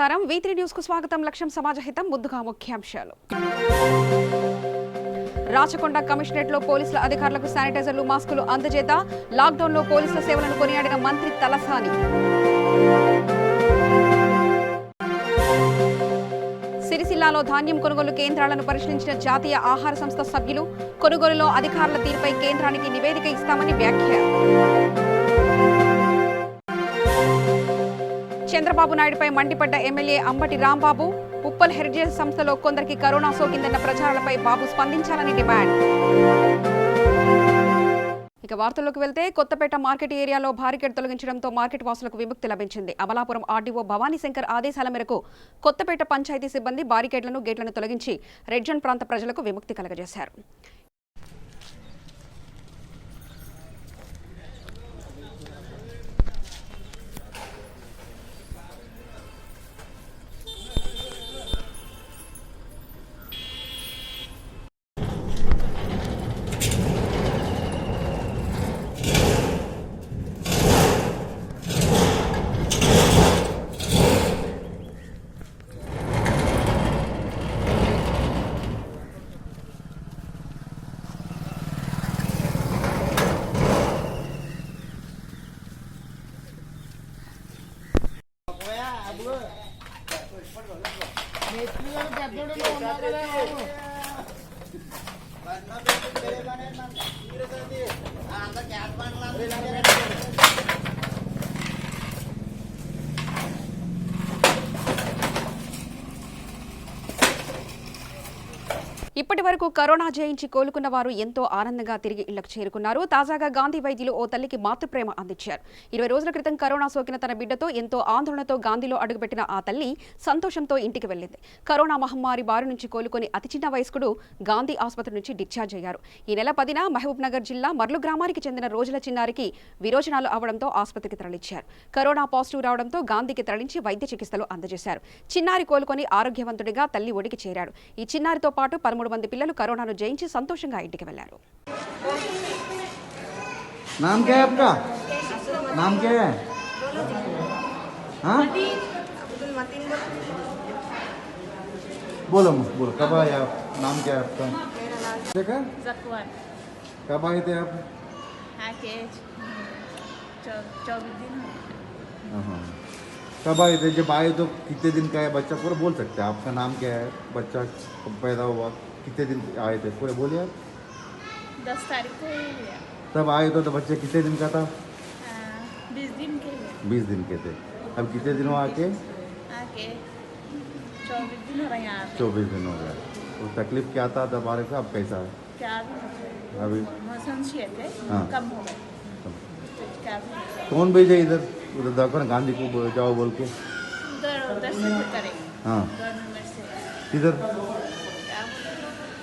నమస్కారం V3 news కు స్వాగతం. లక్ష్యం సమాజహితం. ముందుగా ముఖ్యాంశాలు. రాచకొండ కమిషనరేట్ లో పోలీసుల అధికారులకు శానిటైజర్లు మాస్కులు అందజేత లాక్ డౌన్ లో పోలీసుల సేవలను కొనియాడిన మంత్రి తలసాని. సిరిసిల్లాలో ధాన్యం కొనుగోలు కేంద్రాలను పరిశీలించిన జాతీయ ఆహార సంస్థ సభ్యులు కొనుగోలులో అధికారుల తీరుపై కేంద్రానికి నివేదిక ఇస్తామని వ్యాఖ్య. చంద్రబాబు నాయుడుపై మండిపడ్డ ఎమ్మెల్యే అంబటి రాంబాబు. ఉప్పల్ హెరిటేజ్ సంస్థలో కొందరికి కరోనా సోకిందన్న ప్రచారాలపై బాబు స్పందించాలని డిమాండ్. ఇక వార్తల్లోకి వెళ్తే కొత్తపేట మార్కెట్ ఏరియాలో బారికేడ్ తొలగించడంతో మార్కెట్ వాసులకు విముక్తి లభించింది. అమలాపురం ఆర్డీఓ భవానీశంకర్ ఆదేశాల మేరకు కొత్తపేట పంచాయతీ సిబ్బంది బారికేడ్లను గేట్లను తొలగించి రెడ్ జోన్ ప్రాంత ప్రజలకు విముక్తి కలగజేశారు. ఇప్పటి వరకు కరోనా జయించి కోలుకున్న వారు ఎంతో ఆనందంగా తిరిగి ఇళ్లకు చేరుకున్నారు. తాజాగా గాంధీ వైద్యులు ఓ తల్లికి మాతృప్రేమ అందించారు. 20 రోజుల క్రితం కరోనా సోకిన తన బిడ్డతో ఎంతో ఆందోళనతో గాంధీలో అడుగుపెట్టిన ఆ తల్లి సంతోషంతో ఇంటికి వెళ్లింది. కరోనా మహమ్మారి బారి నుంచి కోలుకొని అతి చిన్న వయస్కుడు గాంధీ ఆసుపత్రి నుంచి డిశ్చార్జ్ అయ్యారు. ఈ నెల 10న మహబూబ్ నగర్ జిల్లా మర్లు గ్రామానికి చెందిన రోజుల చిన్నారికి విరోచనాలు అవడంతో ఆసుపత్రికి తరలించారు. కరోనా పాజిటివ్ రావడంతో గాంధీకి తరలించి వైద్య చికిత్సలు అందజేశారు. చిన్నారి కోలుకొని ఆరోగ్యవంతుడిగా తల్లి ఒడికి చేరాడు. ఈ చిన్నారితో పాటు 13 మంది పిల్లలు కరోనాను జయించి సంతోషంగా ఇంటికి వెళ్లారు. नाम क्या है आपका? नाम क्या है? हाँ? बोलो बोलो कब आए आप? नाम क्या है आपका? देखा? कब आए थे आप? 24 दिन। हाँ, कब आए थे? जब आए तो कितने दिन का है बच्चा? पूरा बोल सकते हैं. आपका नाम क्या है? बच्चा कब पैदा हुआ? कितने दिन आए थे? पूरे बोलिए आप. 10 तारीख को ही हुआ। तब आए तो बच्चे कितने दिन का था? 20 दिन के हुए। 20 दिन के थे. अब कितने दिन हुआ आके? 24 दिन हो रहे हैं यहाँ पे। 24 दिन हो गया. तो तकलीफ क्या था दबारे का? अब कैसा है? क्या अभी मौसम से थे हाँ। कम हो गए। क्या कौन भेजे इधर? उधर दवाखाना गांधी को जाओ बोल के. उधर से फिर करेंगे हाँ गवर्नमेंट से। इधर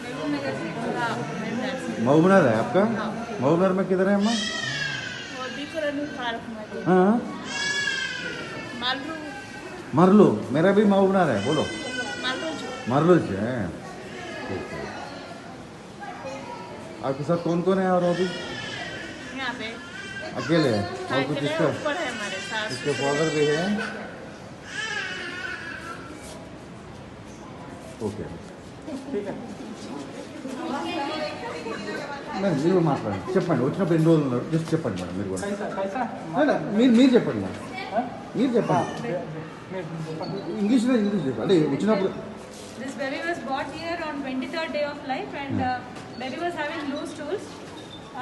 महबूब नगर से। हाँ, महबूब नगर से। मऊबनर है आपका? हाँ। मऊबनर में किधर है अम्मा? वो बिकुरनी पार्क में। हाँ मालरू मरलू. मेरा भी मऊबनर है. बोलो मालरू जो मरलू से है. ठीक है. आपके साथ कौन कौन है? और अभी यहाँ पे अकेले है? और कुछ अकेले इसका ऊपर है हमारे साथ। इसके फादर भी है? ఓకే మేడం మీరు మాట్లాడండి. చెప్పండి వచ్చినప్పుడు ఎన్ని రోజులు ఉన్నారు జస్ట్ చెప్పండి మేడం. మీరు కూడా మీరు చెప్పండి మేడం. మీరు చెప్పండి ఇంగ్లీష్లో చెప్పండి. అంటే వచ్చినప్పుడు This baby was brought here on 23rd day of life and baby was having loose stools.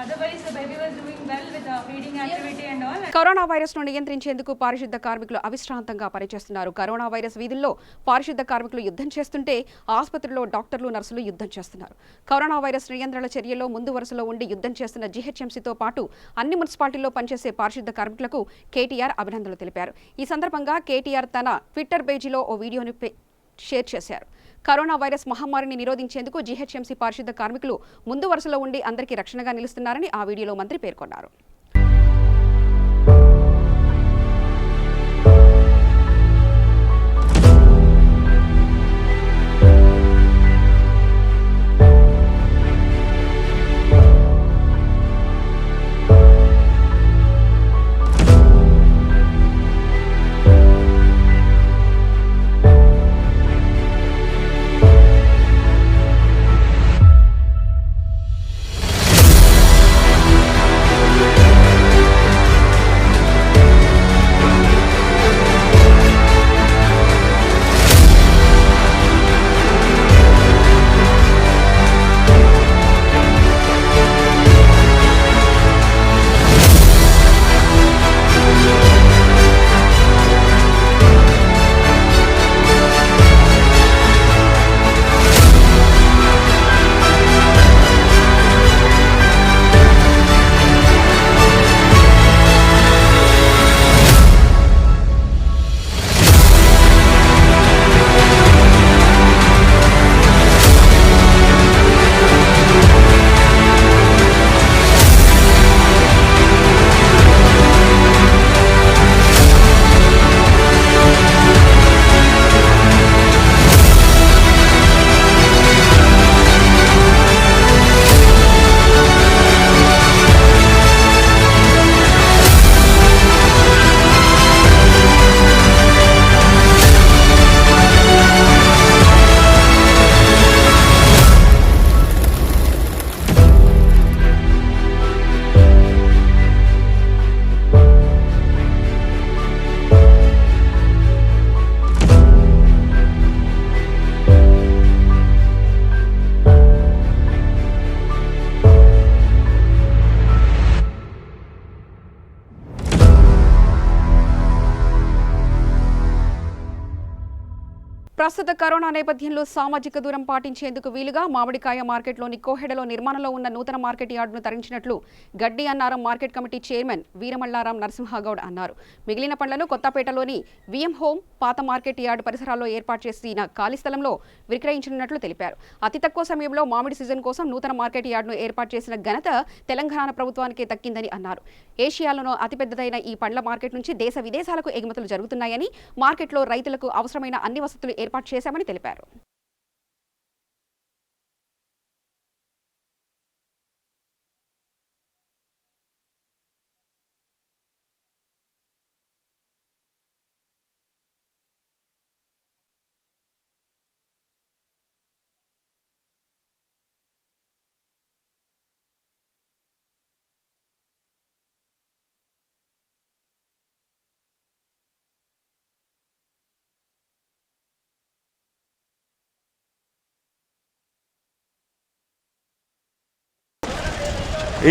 Otherwise the baby was doing well with the feeding activity and all. Corona virus ను నియంత్రించేందుకు పారిశుద్ధ కార్మికులు అవిశ్రాంతంగా పనిచేస్తున్నారు. కరోనా వైరస్ వీధుల్లో పారిశుద్ధ కార్మికులు యుద్ధం చేస్తుంటే ఆసుపత్రుల్లో డాక్టర్లు నర్సులు యుద్ధం చేస్తున్నారు. కరోనా వైరస్ నియంత్రణ చర్యల్లో ముందు వరుసలో ఉండి యుద్ధం చేస్తున్న జీహెచ్ఎంసీతో పాటు అన్ని మున్సిపాలిటీల్లో పనిచేసే పారిశుద్ధ కార్మికులకు కేటీఆర్ అభినందనలు తెలిపారు. ఈ సందర్భంగా కేటీఆర్ తన ట్విట్టర్ పేజీలో ఓ వీడియోని షేర్ చేశారు. కరోనా వైరస్ మహమ్మారిని నిరోధించేందుకు జీహెచ్ఎంసీ పారిశుద్ధ కార్మికులు ముందు వరుసలో ఉండి అందరికీ రక్షణగా నిలుస్తున్నారని ఆ వీడియోలో మంత్రి పేర్కొన్నారు. ప్రస్తుత కరోనా నేపథ్యంలో సామాజిక దూరం పాటించేందుకు వీలుగా మామిడికాయ మార్కెట్లోని కోహెడలో నిర్మాణంలో ఉన్న నూతన మార్కెట్ యార్డును తరలించినట్లు గడ్డి Annaram market committee chairman వీరమల్లారాం Narasimha Goud అన్నారు. మిగిలిన పండ్లను కొత్తపేటలోని విఎం హోమ్ పాత మార్కెట్ యార్డు పరిసరాల్లో ఏర్పాటు చేసిన ఖాళీ స్థలంలో విక్రయించనున్నట్లు తెలిపారు. అతి తక్కువ సమయంలో మామిడి సీజన్ కోసం నూతన మార్కెట్ యార్డును ఏర్పాటు చేసిన ఘనత తెలంగాణ ప్రభుత్వానికే దక్కిందని అన్నారు. ఏషియాలోనూ అతిపెద్దదైన ఈ పండ్ల మార్కెట్ నుంచి దేశ విదేశాలకు ఎగుమతులు జరుగుతున్నాయని, మార్కెట్లో రైతులకు అవసరమైన అన్ని వసతులు ఏర్పాటు చేశామని తెలిపారు.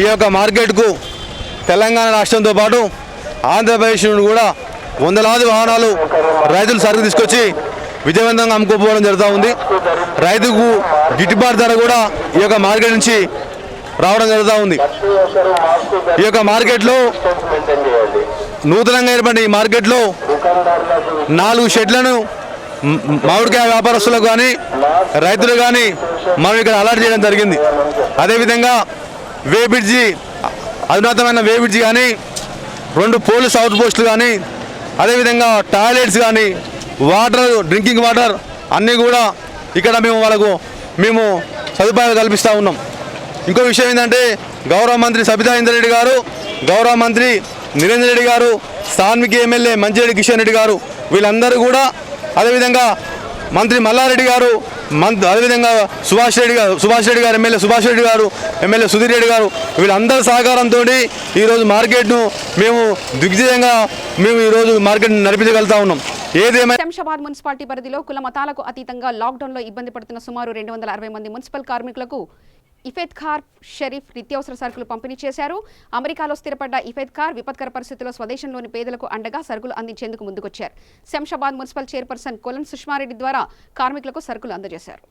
ఈ యొక్క మార్కెట్కు తెలంగాణ రాష్ట్రంతో పాటు ఆంధ్రప్రదేశ్ నుండి కూడా వందలాది వాహనాలు రైతులు సరుకు తీసుకొచ్చి విజయవంతంగా అమ్ముకోపోవడం జరుగుతూ ఉంది. రైతుకు గిట్టుబాటు ధర కూడా ఈ యొక్క మార్కెట్ నుంచి రావడం జరుగుతూ ఉంది. ఈ యొక్క మార్కెట్లో నూతనంగా ఏర్పడిన ఈ మార్కెట్లో 4 షెడ్లను మామిడికాయ వ్యాపారస్తులకు కానీ రైతులు కానీ మనం ఇక్కడ అలాట్ చేయడం జరిగింది. అదేవిధంగా వే బ్రిడ్జి, అధునాతమైన వే బ్రిడ్జి కానీ, 2 పోలీస్ అవుట్ పోస్టులు కానీ, అదేవిధంగా టాయిలెట్స్ కానీ, వాటర్, డ్రింకింగ్ వాటర్ అన్నీ కూడా ఇక్కడ మేము సదుపాయాలు కల్పిస్తూ ఉన్నాం. ఇంకో విషయం ఏంటంటే గౌరవ మంత్రి సబితా ఇంద్రారెడ్డి గారు, గౌరవ మంత్రి నిరంజన్ రెడ్డి గారు, స్థానిక ఎమ్మెల్యే మంచిరెడ్డి కిషన్ రెడ్డి గారు వీళ్ళందరూ కూడా, అదేవిధంగా మంత్రి మల్లారెడ్డి గారు, అదేవిధంగా సుభాష్ రెడ్డి గారు, ఎమ్మెల్యే సుభాష్ రెడ్డి గారు, ఎమ్మెల్యే సుధీర్ రెడ్డి గారు వీళ్ళందరి సహకారంతో ఈరోజు మార్కెట్ను మేము దిగ్విజయంగా ఈరోజు మార్కెట్ నడిపించగలుగుతా ఉన్నాం. శంషాబాద్ మున్సిపాలిటీ పరిధిలో కుల మతాలకు అతీతంగా లాక్డౌన్లో ఇబ్బంది పడుతున్న సుమారు 260 మంది మున్సిపల్ కార్మికులకు ఇఫెత్కార్ షరీఫ్ నిత్యావసర సరుకులు పంపిణీ చేశారు. అమెరికాలో స్థిరపడ్డ ఇఫెత్కార్ విపత్కర పరిస్థితుల్లో స్వదేశంలోని పేదలకు అండగా సరుకులు అందించేందుకు ముందుకొచ్చారు. శంషాబాద్ మున్సిపల్ చైర్పర్సన్ కొలన్ సుష్మారెడ్డి ద్వారా కార్మికులకు సరుకులు అందజేశారు.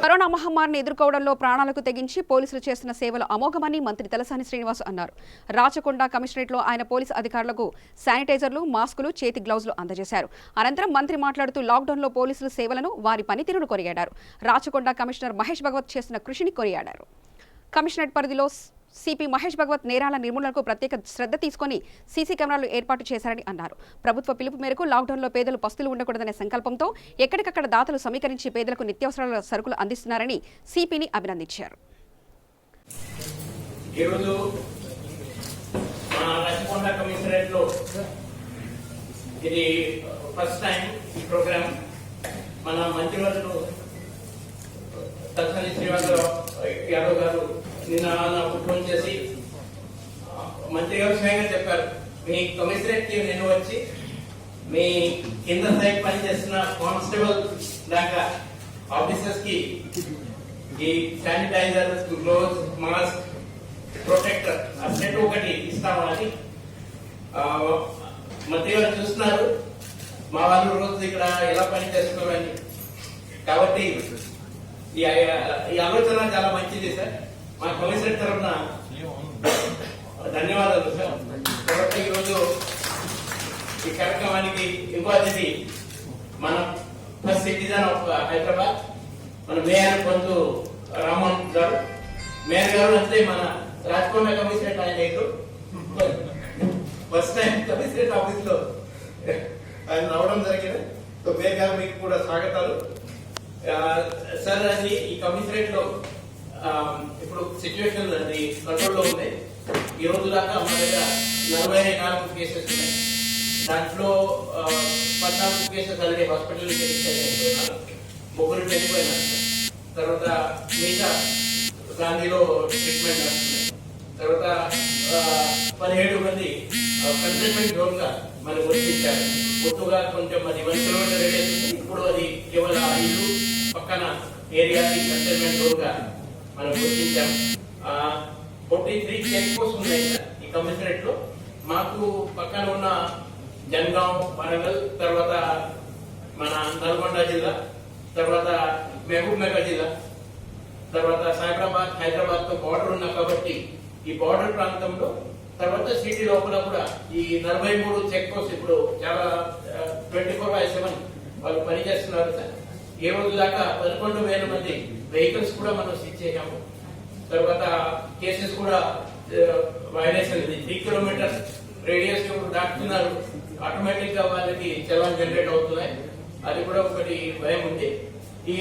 కరోనా మహమ్మారిని ఎదుర్కోవడంలో ప్రాణాలకు తెగించి పోలీసులు చేస్తున్న సేవలు అమోఘమని మంత్రి తలసాని శ్రీనివాస్ అన్నారు. రాచకొండ కమిషనరేట్లో ఆయన పోలీసు అధికారులకు శానిటైజర్లు, మాస్కులు, చేతి గ్లౌజులు అందజేశారు. అనంతరం మంత్రి మాట్లాడుతూ లాక్డౌన్లో పోలీసుల సేవలను, వారి పనితీరును కొనియాడారు. రాచకొండ కమిషనర్ మహేష్ భగవత్ చేసిన కృషిని కొనియాడారు. కమిషనరేట్ పరిధిలో సిపి మహేష్ భగవత్ నేరాల నిర్మూలనకు ప్రత్యేక శ్రద్ధ తీసుకుని సీసీ కెమెరాలు ఏర్పాటు చేశారని అన్నారు. ప్రభుత్వ పిలుపు మేరకు లాక్డౌన్లో పేదలు పస్తులు ఉండకూడదనే సంకల్పంతో ఎక్కడికక్కడ దాతలు సమీకరించి పేదలకు నిత్యావసరాల సరుకులు అందిస్తున్నారని సిపిని అభినందించారు. తలసాని శ్రీనివాసరావు యాదవ్ గారు నిన్న నాకు ఫోన్ చేసి మంత్రి గారు స్వయంగా చెప్పారు, మీ కమిషనరేట్ కి నేను వచ్చి మీ కింద స్థాయి పనిచేస్తున్న కానిస్టేబుల్ దాకా ఆఫీసర్స్ కి ఈ శానిటైజర్, గ్లోవ్స్, మాస్క్, ప్రొటెక్టర్ ఆ సెట్ ఒకటి ఇస్తామని మంత్రి గారు చూస్తున్నారు. మా వాళ్ళు రోజు ఇక్కడ ఎలా పని చేస్తున్నారని, కాబట్టి ఈ ఆలోచన చాలా మంచిది సార్. మా కమిషనర్ తరఫున ధన్యవాదాలు సార్. కాబట్టి ఈరోజు ఈ కార్యక్రమానికి ఇంకో అతిథి మన ఫస్ట్ సిటిజన్ ఆఫ్ హైదరాబాద్ మన మేయర్ పొందు రామ్మోహన్ గారు. మేయర్ గారు అంటే మన రాజకొండ కమిషనరేట్ ఆయన ఫస్ట్ టైం కమిషనరేట్ ఆఫీస్ లో ఆయన రావడం జరిగింది. సో మేయర్ గారు మీకు కూడా స్వాగతాలు. సార్ అది ఈ కమిషనరేట్ లో ఇప్పుడు సిచ్యువేషన్ అది కంట్రోల్ లో ఉంది. ఈ రోజు దాకా మన దగ్గర 44 కేసెస్ ఉన్నాయి. దాంట్లో 14 కేసెస్ ఆల్రెడీ హాస్పిటల్ ముగ్గురు చనిపోయినారు. తర్వాత మిగతా గాంధీలో ట్రీట్మెంట్ నడుస్తున్నాయి. తర్వాత 17 మంది కంటైన్మెంట్ జోన్ గా మనం గుర్తించారు. గుర్తుగా కొంచెం అది 1 కిలోమీటర్ రేడియస్ ఉంది. ఇప్పుడు అది కేవలం ఇల్లు పక్కన ఏరియాకి కంటైన్మెంట్ జోన్ గా మనం గుర్తించాం. 43 చెక్ పోస్ట్ ఉన్నాయి ఈ కమిషనరేట్ లో. మాకు పక్కన ఉన్న జనగాం, వరంగల్, తర్వాత మన నల్గొండ జిల్లా, తర్వాత మహబూబ్ నగర్ జిల్లా, తర్వాత సైబరాబాద్, హైదరాబాద్ తో బార్డర్ ఉన్నా కాబట్టి ఈ బార్డర్ ప్రాంతంలో తర్వాత సిటీ లోపల కూడా ఈ 43 చెక్ పోస్ట్ ఇప్పుడు చాలా 24/7 వాళ్ళు పనిచేస్తున్నారు సార్. ఏ రోజు దాకా 11,000 మంది వెహికల్స్ కూడా మనం సీజ్ చేశాము. తర్వాత కేసెస్ కూడా వైలేషన్ 3 కిలోమీటర్స్ రేడియస్ దాటుతున్నారు. ఆటోమేటిక్ గా వాళ్ళకి చలాన్ జనరేట్ అవుతున్నాయి. అది కూడా ఒకటి భయం ఉంది. ఈ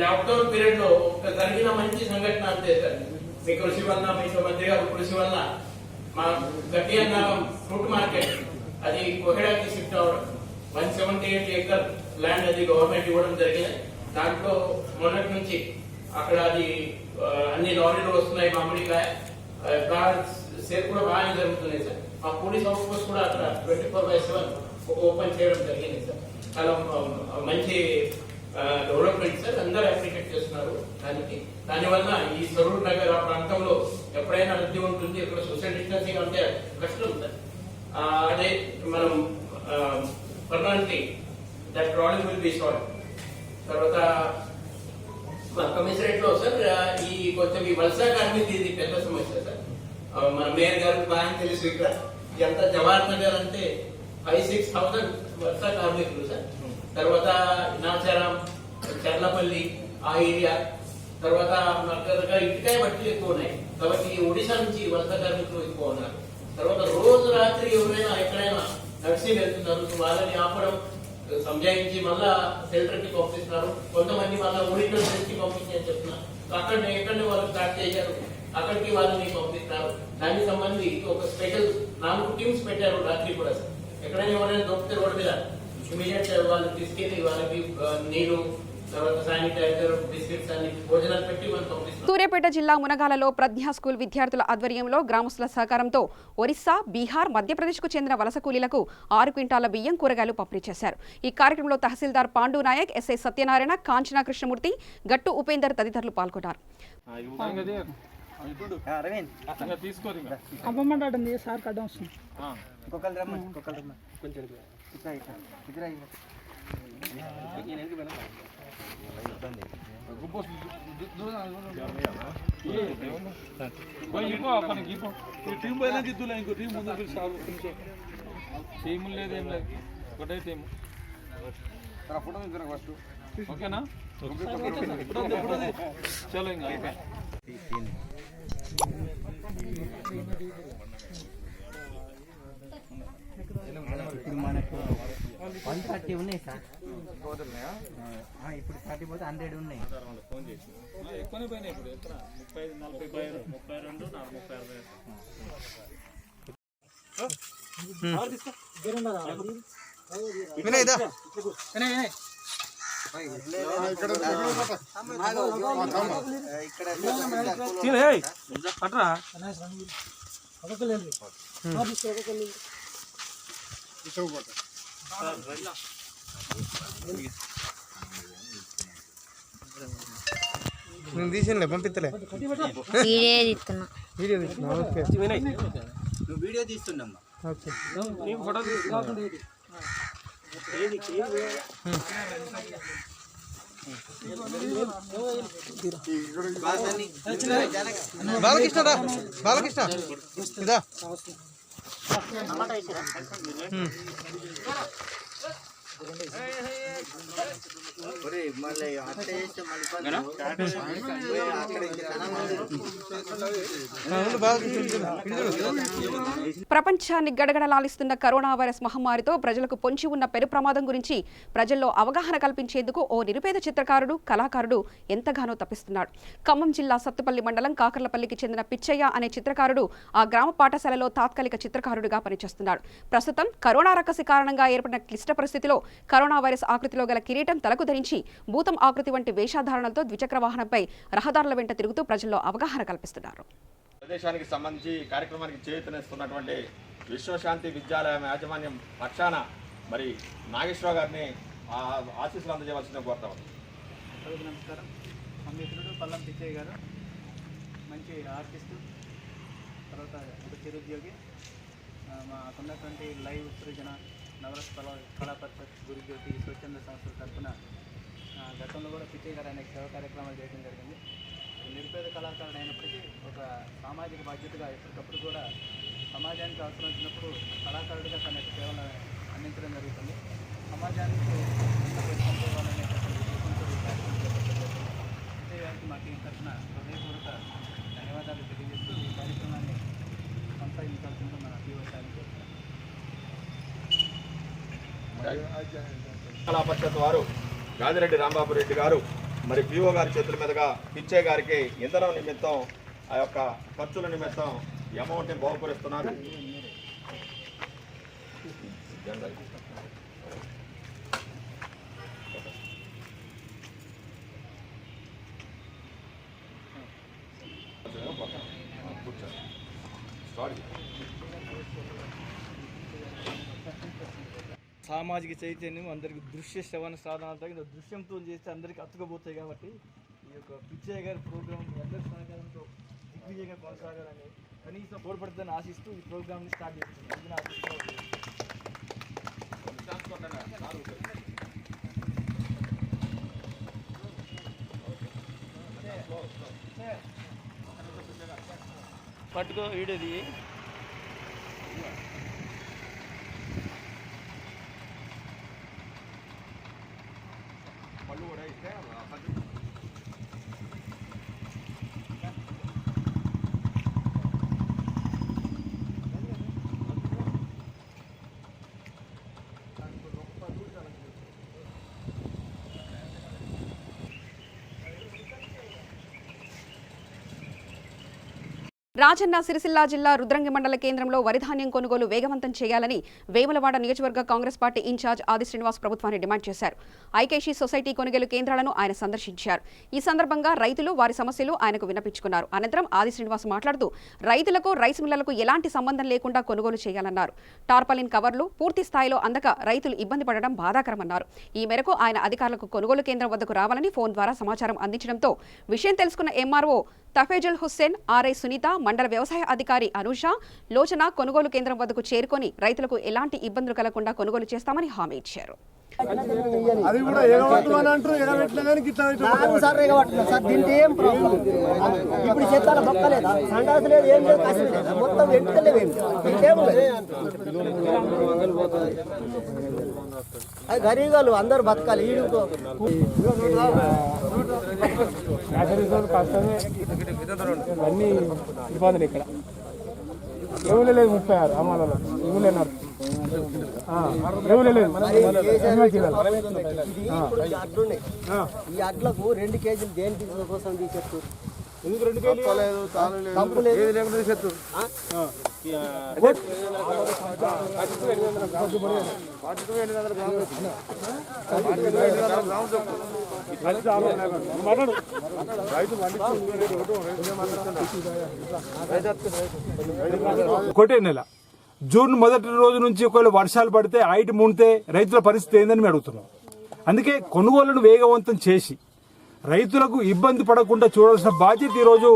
లాక్డౌన్ పీరియడ్ లో ఒక జరిగిన మంచి సంఘటన అంతే సార్. మీ కృషి వల్ల, మీతో మంత్రి గారు కృషి వల్ల మా గట్టి అన్న ఫ్రూట్ మార్కెట్ అది కొహెడాకి షిఫ్ట్ అవడం, 178 ఏకర్ ల్యాండ్ అది గవర్నమెంట్ ఇవ్వడం జరిగింది. దాంట్లో మొన్నటి నుంచి అక్కడ అది అన్ని లారీలు వస్తున్నాయి. మామిడికాయ సేల్ కూడా బాగానే జరుగుతున్నాయి సార్. మా పోలీస్ అవుట్ పోస్ట్ కూడా అక్కడ 24/7 ఓపెన్ చేయడం జరిగింది సార్. చాలా మంచి డెవలప్మెంట్ సార్. అందరూ అప్రిషియేట్ చేస్తున్నారు దానికి. దానివల్ల ఈ సరూర్ నగర్ ఆ ప్రాంతంలో ఎప్పుడైనా రద్దీ ఉంటుంది. ఇక్కడ సోషల్ డిస్టెన్సింగ్ అంటే కష్టం సార్. అదే మనం permanently that problem will be solve. తర్వాత కమిషనరేట్ లో సార్ ఈ కొంచెం ఈ వలస కార్మికులు ఇది పెద్ద సమస్య సార్. మన మేయర్ గారు బాగా తెలుసు. ఇక్కడ ఎంత జవహర్ నగర్ అంటే 5,000-6,000 వలస కార్మికులు సార్. తర్వాత నాచారం, చర్లపల్లి ఆ ఏరియా, తర్వాత ఇటుకాయ బట్టలు ఎక్కువ ఉన్నాయి కాబట్టి ఒడిశా నుంచి వలస కార్మికులు ఎక్కువ ఉన్నారు. తర్వాత రోజు రాత్రి ఎవరైనా ఎక్కడైనా నడిచి వెళ్తున్నారు. వాళ్ళని ఆపడం, సంజాయించి మళ్ళా షెల్టర్ కి పంపిస్తున్నారు. కొంతమంది మళ్ళా ఓడిటర్ కి పంపించి చెప్తున్నారు. ఎక్కడనే వాళ్ళు స్టార్ట్ చేశారు, అక్కడికి వాళ్ళని పంపిస్తున్నారు. దానికి సంబంధించి ఒక స్పెషల్ 4 టీమ్స్ పెట్టారు రాత్రి కూడా సార్. ఎక్కడైనా ఎవరైనా దొరికితే రోడ్డు మీద ఇమీడియట్ వాళ్ళు తీసుకెళ్లి వాళ్ళకి నీళ్లు, తర్వాత శానిటైజర్, బిస్కెట్స్ అన్ని భోజనాలు పెట్టి మనం పంపిస్తున్నాం. సూర్యాపేట జిల్లా మునగాలలో ప్రజ్ఞా స్కూల్ విద్యార్థుల ఆధ్వర్యంలో గ్రామస్తుల సహకారంతో ఒరిస్సా, బీహార్, మధ్యప్రదేశ్కు చెందిన వలస కూలీలకు 6 క్వింటాల బియ్యం, కూరగాయలు పంపిణీ చేశారు. ఈ కార్యక్రమంలో తహసీల్దార్ పాండు నాయక్, ఎస్ఐ సత్యనారాయణ, కాంచనా కృష్ణమూర్తి, గట్టు ఉపేందర్ తదితరులు పాల్గొన్నారు. ఓకేనా? చలో ఇంకా అయిపోయి ఇప్పుడు మనకు 130 ఉన్నాయి సార్. ఇప్పుడు 30 పోతే 100 ఉన్నాయి. ఎక్కువనే పోయినాయి. ఇప్పుడు ఎక్కడ 30, 40, 32, 40, నేను తీసినలే, పంపిస్తలే. వీడియో తీస్తున్నా. ఓకే, నువ్వు వీడియో తీస్తున్నామ్మా. ఓకే. ఫోటో బాలకృష్ణ రా, బాలకృష్ణ ఇదా. మళ్ళీ అట్లా చేస్తే మళ్ళీ అక్కడ ఇంకా చాలా మంది ప్రపంచాన్ని గడగడలాడిస్తున్న కరోనా వైరస్ మహమ్మారితో ప్రజలకు పొంచి ఉన్న పెను ప్రమాదం గురించి ప్రజల్లో అవగాహన కల్పించేందుకు ఓ నిరుపేద చిత్రకారుడు కళాకారుడు ఎంతగానో తప్పిస్తున్నాడు. ఖమ్మం జిల్లా సత్తుపల్లి మండలం కాకర్లపల్లికి చెందిన పిచ్చయ్య అనే చిత్రకారుడు ఆ గ్రామ పాఠశాలలో తాత్కాలిక చిత్రకారుడిగా పనిచేస్తున్నాడు. ప్రస్తుతం కరోనా రక్కసి కారణంగా ఏర్పడిన క్లిష్ట పరిస్థితిలో కరోనా వైరస్ ఆకృతిలో గల కిరీటం తలకు ధరించి భూతం ఆకృతి వంటి వేషధారణలతో ద్విచక్ర వాహనంపై రహదారుల వెంట తిరుగుతూ ప్రజల్లో అవగాహన కల్పిస్తున్నారు. ప్రదేశానికి సంబంధించి కార్యక్రమానికి చేయూతనిస్తున్నటువంటి విశ్వశాంతి విద్యాలయం యాజమాన్యం పక్షాన మరి నాగేశ్వరరావు గారిని ఆశీస్సులు అందజేయవలసిన కోరుతాం. నమస్కారం. మా మిత్రుడు పల్లం పిచ్చయ్య గారు మంచి ఆర్టిస్టు, తర్వాత ఒక చిరుద్యోగి. మాకున్నటువంటి లైవ్ సృజన నవరస కళా పరిషత్ గురుజ్యోతి స్వచ్ఛంద సంస్థల తరఫున గతంలో కూడా పిచ్చయ్య గారు అనేక సేవా కార్యక్రమాలు చేయడం జరిగింది. నిరుపేద కళాకారుడు అయినప్పటికీ ఒక సామాజిక బాధ్యతగా ఎప్పటికప్పుడు కూడా సమాజానికి అవసరం వచ్చినప్పుడు కళాకారుడిగా తన యొక్క సేవలను అందించడం జరుగుతుంది. సమాజానికి పంపేవాళ్ళనే పిచ్చయ్య గారికి మాకు ఈ తరఫున హృదయపూర్వక ధన్యవాదాలు తెలియజేస్తూ ఈ కార్యక్రమాన్ని కొనసాగించాల్సింది మన పీఓసానికి. కళా పరిషత్ వారు గాదిరెడ్డి రాంబాబు రెడ్డి గారు మరి పిఓ గారి చేతుల మీదుగా పిచ్చయ్య గారికి ఇంధనం నిమిత్తం ఆ యొక్క ఖర్చుల నిమిత్తం అమౌంట్ని బహుకరిస్తున్నారు. సామాజిక చైతన్యం అందరికి దృశ్య శ్రవణ సాధనాలతో దృశ్యంతో చేస్తే అందరికీ అతుకపోతాయి కాబట్టి ఈ యొక్క పిచ్చయ్య గారి ప్రోగ్రాం అందరి సహకారంతో దిగ్విజయంగా కొనసాగాలని కనీసం తోడ్పడుతుందని ఆశిస్తూ ఈ ప్రోగ్రామ్ని స్టార్ట్ చేస్తున్నాం. పట్టుకో వీడేది పళ్ళు కూడా ఇస్తే రాజన్న సిరిసిల్ల జిల్లా రుద్రంగి మండల కేంద్రంలో వరిధాన్యం కొనుగోలు వేగవంతం చేయాలని వేములవాడ నియోజకవర్గ కాంగ్రెస్ పార్టీ ఇన్ఛార్జ్ ఆది శ్రీనివాస్ ప్రభుత్వాన్ని డిమాండ్ చేశారు. ఐకేషీ సొసైటీ కొనుగోలు కేంద్రాలను ఆయన సందర్శించారు. ఈ సందర్భంగా రైతులు వారి సమస్యలు ఆయనకు విన్నపించుకున్నారు. అనంతరం ఆది శ్రీనివాస్ మాట్లాడుతూ రైతులకు రైస్ మిల్లలకు ఎలాంటి సంబంధం లేకుండా కొనుగోలు చేయాలన్నారు. టార్పాలిన్ కవర్లు పూర్తి స్థాయిలో అందక రైతులు ఇబ్బంది పడడం బాధాకరమన్నారు. ఈ మేరకు ఆయన అధికారులకు కొనుగోలు కేంద్రం వద్దకు రావాలని ఫోన్ ద్వారా సమాచారం అందించడంతో విషయం తెలుసుకున్న ఎంఆర్ఓ తఫేజుల్ హుస్సేన్, ఆర్ఐ సునీత, మండల వ్యవసాయ అధికారి అనూష, లోచన కొనుగోలు కేంద్రం వద్దకు చేరుకొని రైతులకు ఎలాంటి ఇబ్బందులు కలగకుండా కొనుగోలు చేస్తామని హామీ ఇచ్చారు. అది కూడా ఎగబట్టు అని అంటారు, ఎగబెట్టినా కానీ గిట్లా ఇప్పుడు చెత్తాల బొక్కలేదా, సండాసు లేదు, ఏం లేదు, కసి లేదు, మొత్తం వెంటలేవు. అది గరీబాలు అందరూ బతకాలి. అన్ని ఇబ్బందులు ఇక్కడ ఎవరు లేదు. 36 అమ్మాలలో ఇవ్వలే అడ్లున్నాయి. ఈ అడ్లకు 2 కేజీలు దేనికి కోసం తీసేస్తారు? ఎందుకు 2 కేజీలు కంపు లేదు. ఒకటే నెల జూన్ మొదటి రోజు నుంచి ఒకవేళ వర్షాలు పడితే ఐటి మునితే రైతుల పరిస్థితి ఏందని మేము అడుగుతున్నాం. అందుకే కొనుగోళ్లను వేగవంతం చేసి రైతులకు ఇబ్బంది పడకుండా చూడాల్సిన బాధ్యత ఈరోజు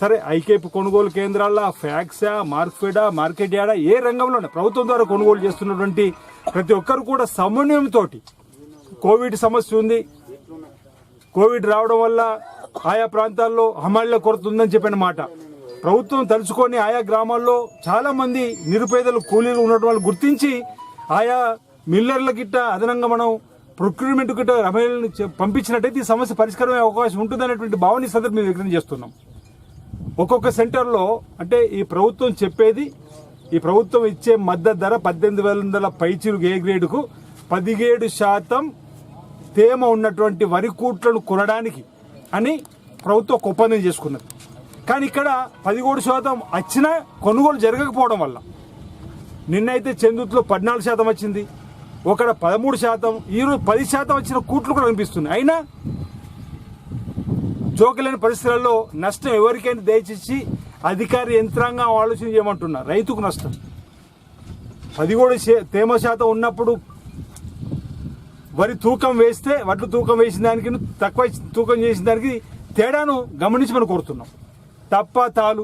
సరే ఐకేపీ కొనుగోలు కేంద్రాల్లో ఫ్యాక్సా, మార్క్ఫెడా, మార్కెట్ యార్డా ఏ రంగంలోనే ప్రభుత్వం ద్వారా కొనుగోలు చేస్తున్నటువంటి ప్రతి ఒక్కరు కూడా సమన్వయంతో కోవిడ్ సమస్య ఉంది, కోవిడ్ రావడం వల్ల ఆయా ప్రాంతాల్లో హమాలీల కొరత ఉందని చెప్పిన మాట ప్రభుత్వం తలుచుకొని ఆయా గ్రామాల్లో చాలా మంది నిరుపేదలు కూలీలు ఉన్నటువంటి వాళ్ళు గుర్తించి ఆయా మిల్లర్ల గిట్ట అదనంగా మనం ప్రొక్యూర్మెంట్ గిట్ట రమేల్ని పంపించినట్టయితే ఈ సమస్య పరిష్కారమే అవకాశం ఉంటుందనేటువంటి భావన ఈ సందర్భంగా వ్యక్తం చేస్తున్నాం. ఒక్కొక్క సెంటర్లో అంటే ఈ ప్రభుత్వం చెప్పేది, ఈ ప్రభుత్వం ఇచ్చే మద్దతు ధర 18,000 పైచీలు ఏ గ్రేడ్కు 17% తేమ ఉన్నటువంటి వరి కూట్లను కొనడానికి అని ప్రభుత్వం ఒక ఒప్పందం చేసుకున్నది. కానీ ఇక్కడ 17% వచ్చినా కొనుగోలు జరగకపోవడం వల్ల నిన్నైతే చందుర్తిలో 14% వచ్చింది, ఒకడ 13%, ఈరోజు 10% వచ్చిన కూట్లు కూడా కనిపిస్తున్నాయి. అయినా జోకలేని పరిస్థితులలో నష్టం ఎవరికైనా దయచేసి అధికార యంత్రాంగం ఆలోచన చేయమంటున్నారు. రైతుకు నష్టం 17 తేమ శాతం ఉన్నప్పుడు వరి తూకం వేస్తే వడ్లు తూకం వేసిన దానికి తక్కువ తూకం చేసిన దానికి తేడాను గమనించి మనం కోరుతున్నాం. తప్ప తాలు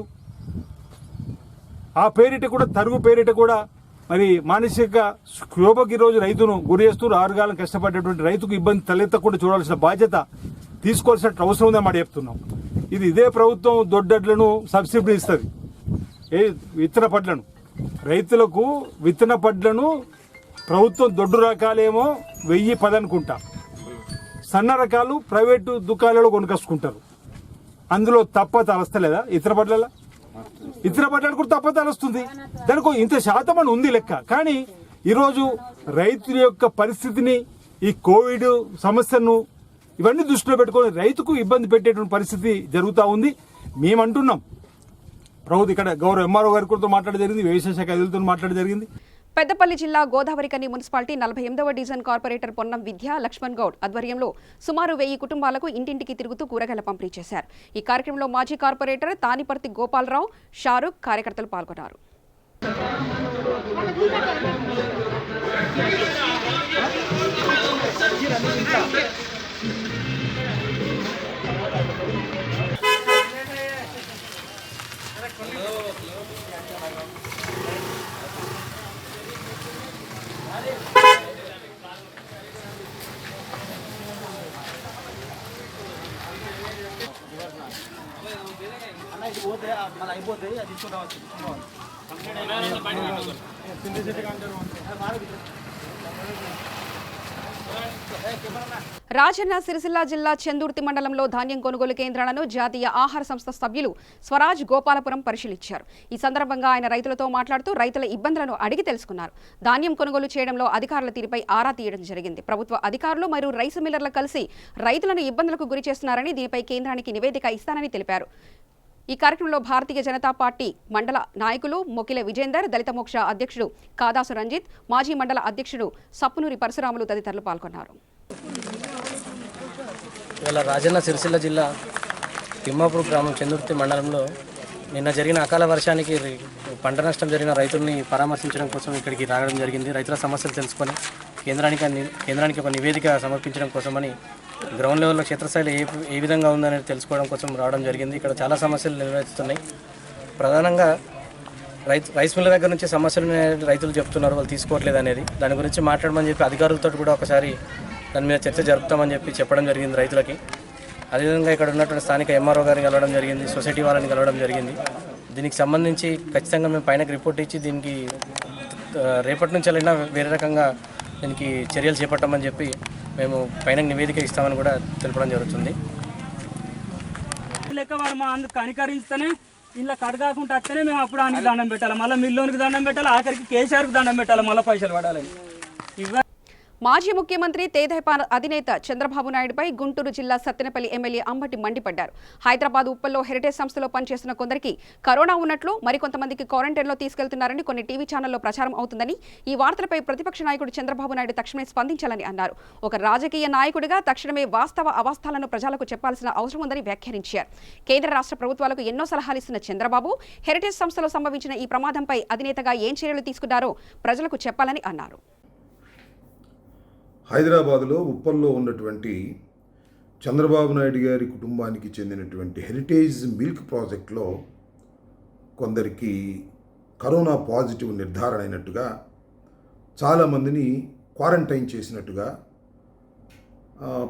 ఆ పేరిట కూడా తరుగు పేరిట కూడా మరి మానసిక క్షోభకి ఈరోజు రైతును గురి చేస్తూ 6 కాలం కష్టపడేటువంటి రైతుకు ఇబ్బంది తలెత్తకుండా చూడాల్సిన బాధ్యత తీసుకోవాల్సిన అవసరం ఉందని మాట చెప్తున్నాం. ఇదే ప్రభుత్వం దొడ్డడ్లను సబ్సిడీ ఇస్తుంది, విత్తన పడ్లను రైతులకు విత్తన పడ్లను ప్రభుత్వం దొడ్డు రకాలేమో 1010 అనుకుంటా, సన్న రకాలు ప్రైవేటు దుకాణాలలో కొనుకొచ్చుకుంటారు. అందులో తప్పతాలు వస్తలేదా? ఇతర పడ్డలు కూడా తప్పతాలు వస్తుంది. దానికి ఇంత శాతం అని ఉంది లెక్క. కానీ ఈరోజు రైతుల యొక్క పరిస్థితిని, ఈ కోవిడ్ సమస్యను ఇవన్నీ దృష్టిలో పెట్టుకొని రైతుకు ఇబ్బంది పెట్టేటువంటి పరిస్థితి జరుగుతూ ఉంది. మేమంటున్నాం ప్రభుత్వం ఇక్కడ గౌరవ ఎంఆర్ఓ గారి కూడా మాట్లాడడం జరిగింది, వ్యవసాయ శాఖ అధికారులతో మాట్లాడడం జరిగింది. పెద్దపల్లి జిల్లా గోదావరికని మున్సిపాలిటీ 48వ డివిజన్ కార్పొరేటర్ పొన్నం విద్య లక్ష్మణ్ గౌడ్ ఆధ్వర్యంలో సుమారు 1000 కుటుంబాలకు ఇంటింటికి తిరుగుతూ కూరగాయల పంపిణీ చేశారు. ఈ కార్యక్రమంలో మాజీ కార్పొరేటర్ తానిపర్తి గోపాలరావు, షారుఖ్ కార్యకర్తలు పాల్గొన్నారు. రాజన్న సిరిసిల్ల జిల్లా చందుర్తి మండలంలో ధాన్యం కొనుగోలు కేంద్రాలను జాతీయ ఆహార సంస్థ సభ్యులు స్వరాజ్ గోపాలపురం పరిశీలించారు. ఈ సందర్భంగా ఆయన రైతులతో మాట్లాడుతూ రైతుల ఇబ్బందులను అడిగి తెలుసుకున్నారు. ధాన్యం కొనుగోలు చేయడంలో అధికారుల తీరుపై ఆరా తీయడం జరిగింది. ప్రభుత్వ అధికారులు మరియు రైసు మిల్లర్లు కలిసి రైతులను ఇబ్బందులకు గురి చేస్తున్నారని, దీనిపై కేంద్రానికి నివేదిక ఇస్తానని తెలిపారు. ఈ కార్యక్రమంలో భారతీయ జనతా పార్టీ మండల నాయకులు మొకిల విజేందర్, దళిత మోక్ష అధ్యక్షుడు కాదాసు రంజిత్, మాజీ మండల అధ్యక్షుడు సప్పునూరి పరశురాములు తదితరులు పాల్గొన్నారు. ఇవాళ రాజన్న సిరిసిల్ల జిల్లా తిమ్మాపూర్ గ్రామం చందుర్తి మండలంలో నిన్న జరిగిన అకాల వర్షానికి పంట నష్టం జరిగిన రైతుల్ని పరామర్శించడం కోసం ఇక్కడికి రావడం జరిగింది. రైతుల సమస్యలు తెలుసుకొని కేంద్రానికి ఒక నివేదిక సమర్పించడం కోసమని గ్రౌండ్ లెవెల్లో క్షేత్రస్థాయిలో ఏ విధంగా ఉందనేది తెలుసుకోవడం కోసం రావడం జరిగింది. ఇక్కడ చాలా సమస్యలు నిర్వహిస్తున్నాయి. ప్రధానంగా రైస్ మిల్ల దగ్గర నుంచి సమస్యలు రైతులు చెప్తున్నారు, వాళ్ళు తీసుకోవట్లేదు అనేది. దాని గురించి మాట్లాడమని చెప్పి అధికారులతో కూడా ఒకసారి దాని మీద చర్చ జరుపుతామని చెప్పడం జరిగింది రైతులకి. అదేవిధంగా ఇక్కడ ఉన్నటువంటి స్థానిక ఎంఆర్ఓ గారిని కలవడం జరిగింది, సొసైటీ వాళ్ళని కలవడం జరిగింది. దీనికి సంబంధించి ఖచ్చితంగా మేము పైనకి రిపోర్ట్ ఇచ్చి దీనికి రేపటి నుంచి వెళ్ళినా వేరే రకంగా దీనికి చర్యలు చేపట్టామని చెప్పి మేము పైన నివేదిక ఇస్తామని కూడా తెలపడం జరుగుతుంది. లెక్క వాడు మా అందుకు కనికరిస్తేనే ఇలా కడగాకుండా వస్తేనే మేము అప్పుడు ఆయనకి దండం పెట్టాలి, మళ్ళీ మిల్లోనికి దండం పెట్టాలి, ఆఖరికి కేసీఆర్కి దండం పెట్టాలి, మళ్ళీ పైసలు పడాలని. మాజీ ముఖ్యమంత్రి తేదేపా అధినేత చంద్రబాబు నాయుడుపై గుంటూరు జిల్లా సత్తెనపల్లి ఎమ్మెల్యే అంబటి మండిపడ్డారు. హైదరాబాద్ ఉప్పల్లో హెరిటేజ్ సంస్థలో పనిచేస్తున్న కొందరికి కరోనా ఉన్నట్లు, మరికొంతమందికి క్వారంటైన్లో తీసుకెళ్తున్నారని కొన్ని టీవీ ఛానల్లో ప్రచారం అవుతుందని, ఈ వార్తలపై ప్రతిపక్ష నాయకుడు చంద్రబాబు నాయుడు తక్షణమే స్పందించాలని అన్నారు. ఒక రాజకీయ నాయకుడిగా తక్షణమే వాస్తవ అవాస్తవాలను ప్రజలకు చెప్పాల్సిన అవసరం ఉందని వ్యాఖ్యానించారు. కేంద్ర రాష్ట్ర ప్రభుత్వాలకు ఎన్నో సలహాలు ఇస్తున్న చంద్రబాబు హెరిటేజ్ సంస్థలో సంభవించిన ఈ ప్రమాదంపై అధినేతగా ఏం చర్యలు తీసుకున్నారో ప్రజలకు చెప్పాలని అన్నారు. హైదరాబాదులో ఉప్పల్లో ఉన్నటువంటి చంద్రబాబు నాయుడు గారి కుటుంబానికి చెందినటువంటి హెరిటేజ్ మిల్క్ ప్రాజెక్ట్లో కొందరికి కరోనా పాజిటివ్ నిర్ధారణ అయినట్టుగా, చాలామందిని క్వారంటైన్ చేసినట్టుగా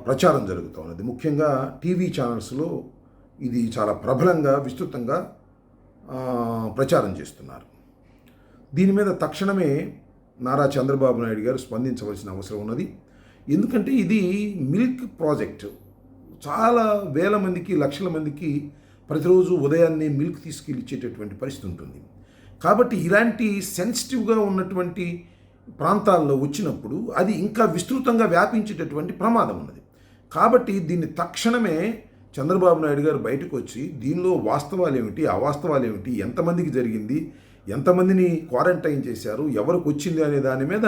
ప్రచారం జరుగుతూ ఉన్నది. ముఖ్యంగా టీవీ ఛానల్స్లో ఇది చాలా ప్రబలంగా విస్తృతంగా ప్రచారం చేస్తున్నారు. దీని మీద తక్షణమే నారా చంద్రబాబు నాయుడు గారు స్పందించవలసిన అవసరం ఉన్నది. ఎందుకంటే ఇది మిల్క్ ప్రాజెక్టు. చాలా వేల మందికి, లక్షల మందికి ప్రతిరోజు ఉదయాన్నే మిల్క్ తీసుకెళ్ళి ఇచ్చేటటువంటి పరిస్థితి ఉంటుంది. కాబట్టి ఇలాంటి సెన్సిటివ్గా ఉన్నటువంటి ప్రాంతాల్లో వచ్చినప్పుడు అది ఇంకా విస్తృతంగా వ్యాపించేటటువంటి ప్రమాదం ఉన్నది. కాబట్టి దీన్ని తక్షణమే చంద్రబాబు నాయుడు గారు బయటకు వచ్చి దీనిలో వాస్తవాలు ఏమిటి, అవాస్తవాలు ఏమిటి, ఎంతమందికి జరిగింది, ఎంతమందిని క్వారంటైన్ చేశారు, ఎవరికి వచ్చింది అనే దాని మీద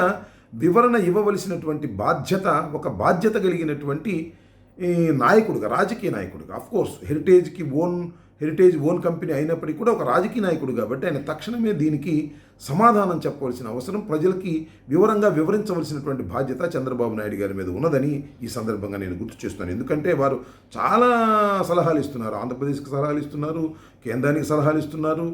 వివరణ ఇవ్వవలసినటువంటి బాధ్యత, ఒక బాధ్యత కలిగినటువంటి నాయకుడుగా, రాజకీయ నాయకుడుగా, అఫ్కోర్స్ హెరిటేజ్ ఓన్ కంపెనీ అయినప్పటికీ కూడా ఒక రాజకీయ నాయకుడు కాబట్టి ఆయన తక్షణమే దీనికి సమాధానం చెప్పవలసిన అవసరం, ప్రజలకి వివరంగా వివరించవలసినటువంటి బాధ్యత చంద్రబాబు నాయుడు గారి మీద ఉన్నదని ఈ సందర్భంగా నేను గుర్తు చేస్తున్నాను. ఎందుకంటే వారు చాలా సలహాలు ఇస్తున్నారు, ఆంధ్రప్రదేశ్కి సలహాలు ఇస్తున్నారు, కేంద్రానికి సలహాలు ఇస్తున్నారు,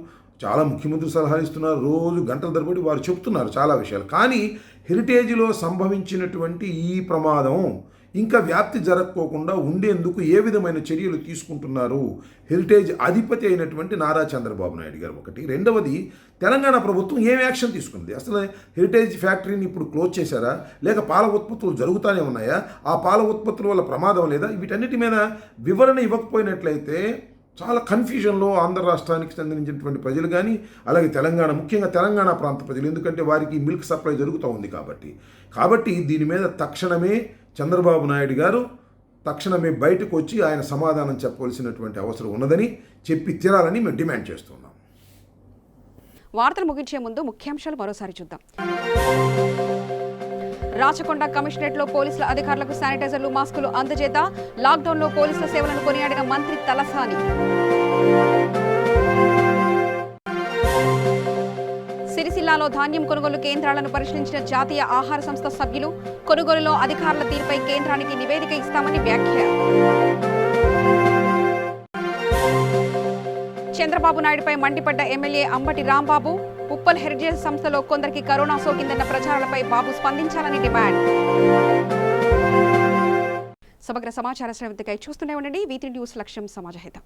చాలా ముఖ్యమంత్రులు సలహాలు ఇస్తున్నారు, రోజు గంటల తరబడి వారు చెప్తున్నారు చాలా విషయాలు. కానీ హెరిటేజ్లో సంభవించినటువంటి ఈ ప్రమాదం ఇంకా వ్యాప్తి జరగకోకుండా ఉండేందుకు ఏ విధమైన చర్యలు తీసుకుంటున్నారు హెరిటేజ్ అధిపతి అయినటువంటి నారా చంద్రబాబు నాయుడు గారు? ఒకటి. రెండవది, తెలంగాణ ప్రభుత్వం ఏం యాక్షన్ తీసుకుంది? అసలు హెరిటేజ్ ఫ్యాక్టరీని ఇప్పుడు క్లోజ్ చేశారా, లేక పాల ఉత్పత్తులు జరుగుతూనే ఉన్నాయా, ఆ పాల ఉత్పత్తుల వల్ల ప్రమాదం లేదా? వీటన్నిటి మీద వివరణ ఇవ్వకపోయినట్లయితే చాలా కన్ఫ్యూజన్లో ఆంధ్ర రాష్ట్రానికి చెందినటువంటి ప్రజలు కానీ, అలాగే తెలంగాణ, ముఖ్యంగా తెలంగాణ ప్రాంత ప్రజలు, ఎందుకంటే వారికి మిల్క్ సప్లై జరుగుతూ ఉంది కాబట్టి దీని మీద తక్షణమే చంద్రబాబు నాయుడు గారు తక్షణమే బయటకు వచ్చి ఆయన సమాధానం చెప్పవలసినటువంటి అవసరం ఉన్నదని చెప్పి తీరాలని మేము డిమాండ్ చేస్తున్నాం. వార్తలు ముగించే ముందు ముఖ్యాంశాలు మరోసారి చూద్దాం. రాచకొండ కమిషనరేట్లో పోలీసుల అధికారులకు శానిటైజర్లు, మాస్కులు అందజేత లాక్డౌన్లో పోలీసుల సేవలను కొనియాడిన మంత్రి తలసాని. సిరిసిల్లాలో ధాన్యం కొనుగోలు కేంద్రాలను పరిశీలించిన జాతీయ ఆహార సంస్థ సభ్యులు, కొనుగోలులో అధికారుల తీరుపై కేంద్రానికి నివేదిక ఇస్తామని వ్యాఖ్య. చంద్రబాబు నాయుడుపై మండిపడ్డ ఎమ్మెల్యే అంబటి రాంబాబు, ఉప్పల్ హెరిటేజ్ సంస్థలో కొందరికి కరోనా సోకిందన్న ప్రచారాలపై బాబు స్పందించాలని డిమాండ్. సమగ్ర సమాచార శ్రవంతికై చూస్తూనే ఉండండి. V3 న్యూస్, లక్ష్యం సమాజహితం.